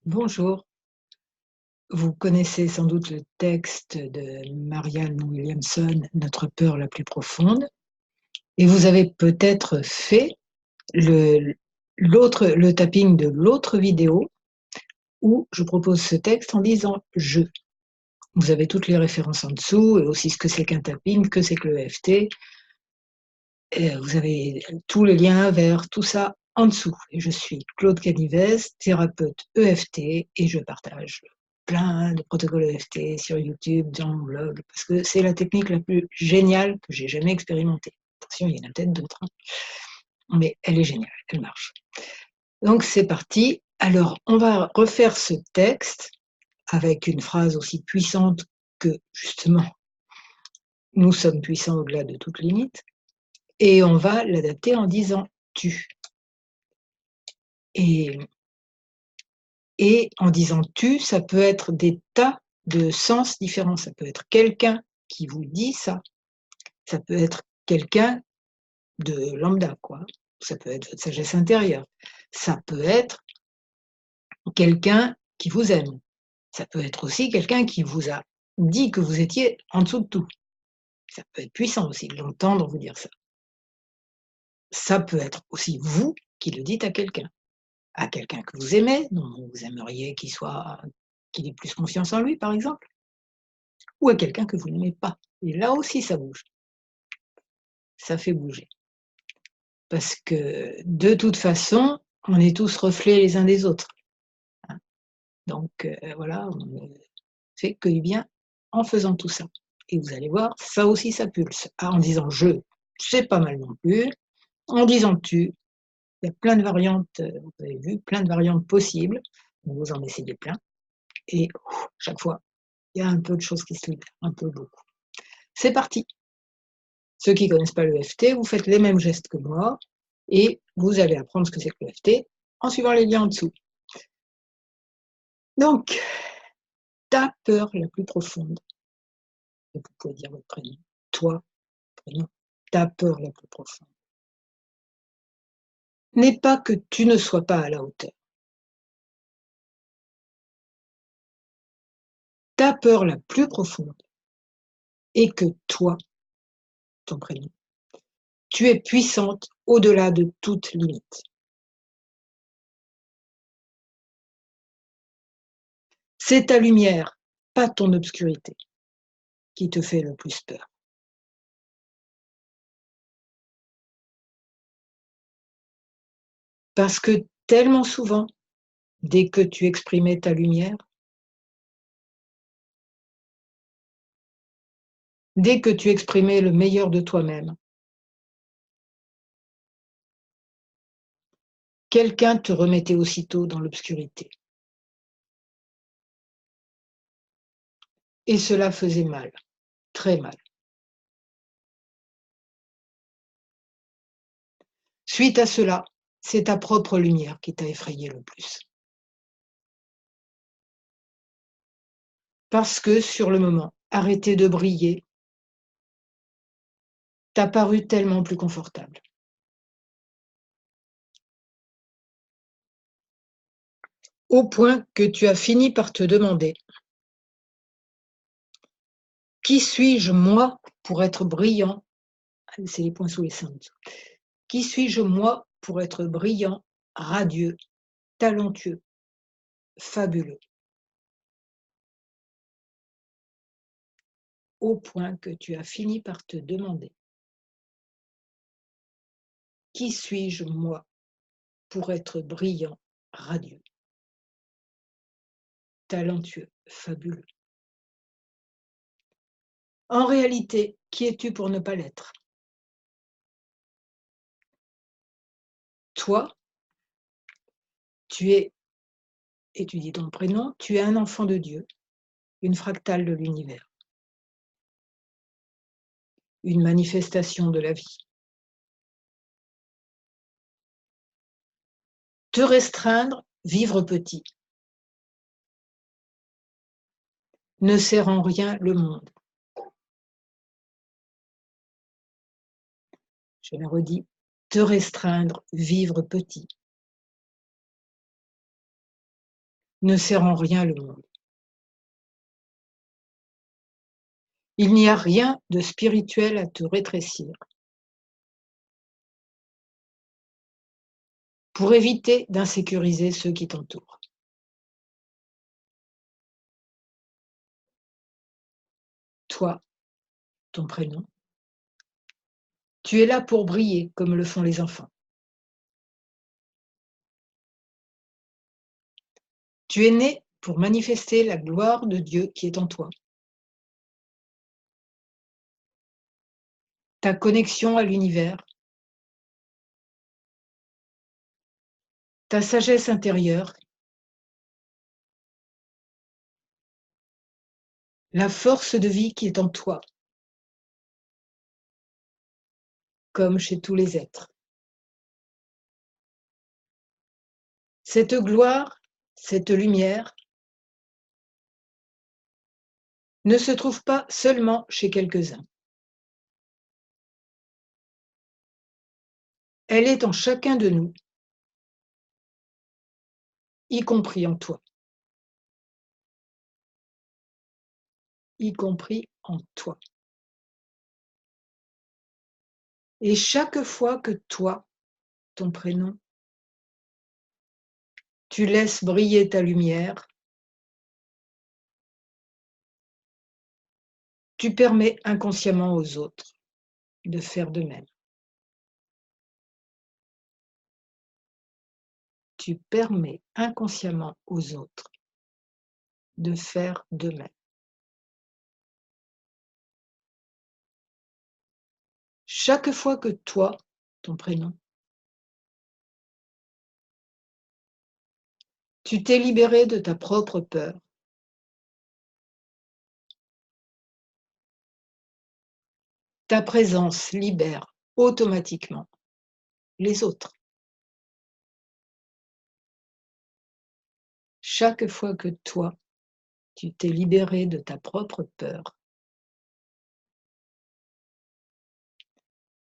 Bonjour, vous connaissez sans doute le texte de Marianne Williamson, Notre peur la plus profonde, et vous avez peut-être fait le le tapping de l'autre vidéo où je propose ce texte en disant «je». Vous avez toutes les références en dessous et aussi ce que c'est qu'un tapping, que c'est que le EFT, et vous avez tous les liens vers tout ça en dessous. Et je suis Claude Canivez, thérapeute EFT, et je partage plein de protocoles EFT sur YouTube, dans mon blog, parce que c'est la technique la plus géniale que j'ai jamais expérimentée. Attention, il y en a peut-être d'autres, hein, mais elle est géniale, elle marche. Donc c'est parti. Alors, on va refaire ce texte avec une phrase aussi puissante que, justement, nous sommes puissants au-delà de toute limite, et on va l'adapter en disant «tu». Et en disant «tu», ça peut être des tas de sens différents. Ça peut être quelqu'un qui vous dit ça, ça peut être quelqu'un de lambda, quoi. Ça peut être votre sagesse intérieure, ça peut être quelqu'un qui vous aime, ça peut être aussi quelqu'un qui vous a dit que vous étiez en dessous de tout. Ça peut être puissant aussi de l'entendre vous dire ça. Ça peut être aussi vous qui le dites à quelqu'un que vous aimez, dont vous aimeriez qu'il ait plus confiance en lui, par exemple. Ou à quelqu'un que vous n'aimez pas. Et là aussi, ça bouge, ça fait bouger. Parce que de toute façon, on est tous reflets les uns des autres, hein. Donc voilà, on ne fait que du bien en faisant tout ça. Et vous allez voir, ça aussi, ça pulse. Ah, en disant «je», c'est pas mal non plus. En disant «tu», il y a plein de variantes, vous avez vu, plein de variantes possibles. Donc vous en essayez plein et chaque fois, il y a un peu de choses qui se libèrent, un peu, beaucoup. C'est parti! Ceux qui ne connaissent pas l'EFT, vous faites les mêmes gestes que moi et vous allez apprendre ce que c'est que l'EFT en suivant les liens en dessous. Donc, ta peur la plus profonde, et vous pouvez dire votre prénom, toi, prénom, ta peur la plus profonde, n'est pas que tu ne sois pas à la hauteur. Ta peur la plus profonde est que toi, ton prénom, tu es puissante au-delà de toute limite. C'est ta lumière, pas ton obscurité, qui te fait le plus peur. Parce que tellement souvent, dès que tu exprimais ta lumière, dès que tu exprimais le meilleur de toi-même, quelqu'un te remettait aussitôt dans l'obscurité. Et cela faisait mal, très mal. Suite à cela, c'est ta propre lumière qui t'a effrayé le plus. Parce que sur le moment, arrêter de briller t'a paru tellement plus confortable. Au point que tu as fini par te demander: «Qui suis-je moi pour être brillant?» C'est les points sous les seins. Qui suis-je moi pour être brillant, radieux, talentueux, fabuleux? Au point que tu as fini par te demander: «Qui suis-je moi pour être brillant, radieux, talentueux, fabuleux?» En réalité, qui es-tu pour ne pas l'être? Toi, tu es, et tu dis ton prénom, tu es un enfant de Dieu, une fractale de l'univers, une manifestation de la vie. Te restreindre, vivre petit, ne sert en rien le monde. Je le redis, te restreindre, vivre petit, ne sert en rien le monde. Il n'y a rien de spirituel à te rétrécir. Pour éviter d'insécuriser ceux qui t'entourent. Toi, ton prénom, tu es là pour briller comme le font les enfants. Tu es né pour manifester la gloire de Dieu qui est en toi. Ta connexion à l'univers, ta sagesse intérieure, la force de vie qui est en toi, comme chez tous les êtres. Cette gloire, cette lumière, ne se trouve pas seulement chez quelques-uns. Elle est en chacun de nous, y compris en toi. Y compris en toi. Et chaque fois que toi, ton prénom, tu laisses briller ta lumière, tu permets inconsciemment aux autres de faire de même. Tu permets inconsciemment aux autres de faire de même. Chaque fois que toi, ton prénom, tu t'es libéré de ta propre peur, ta présence libère automatiquement les autres. Chaque fois que toi, tu t'es libéré de ta propre peur,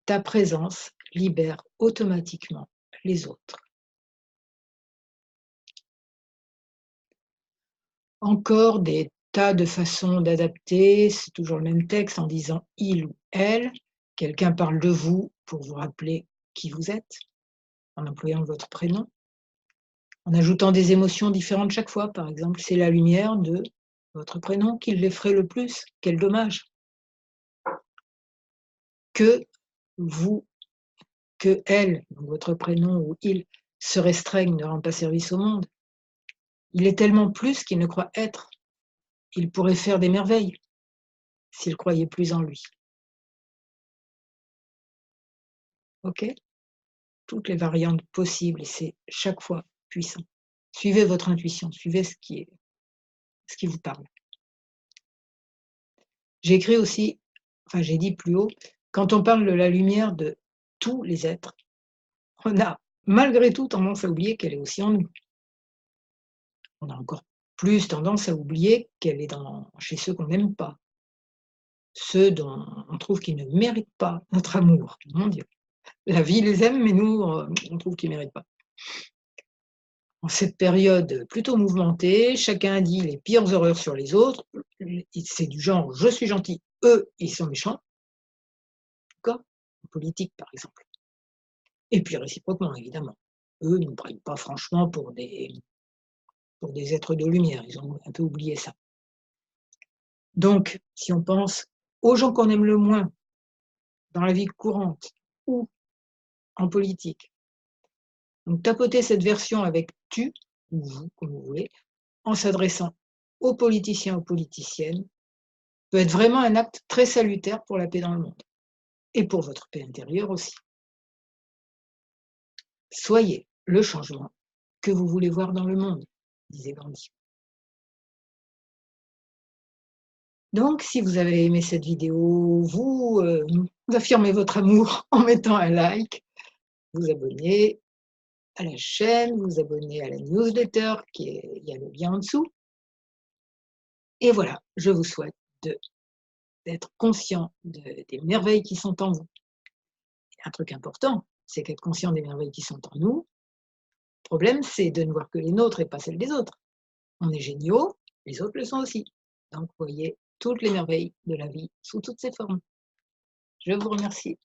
ta présence libère automatiquement les autres. Encore des tas de façons d'adapter, c'est toujours le même texte en disant « il » ou « elle ». Quelqu'un parle de vous pour vous rappeler qui vous êtes, en employant votre prénom, en ajoutant des émotions différentes chaque fois. Par exemple, c'est la lumière de votre prénom qui l'effraie le plus. Quel dommage que vous, que elle, donc votre prénom ou il, se restreigne, ne rend pas service au monde. Il est tellement plus qu'il ne croit être. Il pourrait faire des merveilles s'il croyait plus en lui. OK? Toutes les variantes possibles et c'est chaque fois puissant. Suivez votre intuition, suivez ce qui vous parle. J'ai écrit aussi, enfin j'ai dit plus haut, quand on parle de la lumière de tous les êtres, on a malgré tout tendance à oublier qu'elle est aussi en nous. On a encore plus tendance à oublier qu'elle est chez ceux qu'on n'aime pas, ceux dont on trouve qu'ils ne méritent pas notre amour. Mon Dieu, la vie les aime, mais nous, on trouve qu'ils ne méritent pas. En cette période plutôt mouvementée, chacun dit les pires horreurs sur les autres. C'est du genre « je suis gentil, eux, ils sont méchants ». D'accord ? En politique, par exemple. Et puis réciproquement, évidemment. Eux ne nous prennent pas franchement pour des êtres de lumière. Ils ont un peu oublié ça. Donc, si on pense aux gens qu'on aime le moins dans la vie courante ou en politique, donc tapoter cette version avec « tu » ou « vous », comme vous voulez, en s'adressant aux politiciens, aux politiciennes, peut être vraiment un acte très salutaire pour la paix dans le monde et pour votre paix intérieure aussi. Soyez le changement que vous voulez voir dans le monde, disait Gandhi. Donc, si vous avez aimé cette vidéo, vous affirmez votre amour en mettant un like, vous abonnez à la chaîne, vous abonnez à la newsletter, il y a le lien en dessous. Et voilà, je vous souhaite d'être conscient des merveilles qui sont en vous. Un truc important, c'est qu'être conscient des merveilles qui sont en nous. Le problème, c'est de ne voir que les nôtres et pas celles des autres. On est géniaux, les autres le sont aussi. Donc vous voyez toutes les merveilles de la vie sous toutes ses formes. Je vous remercie.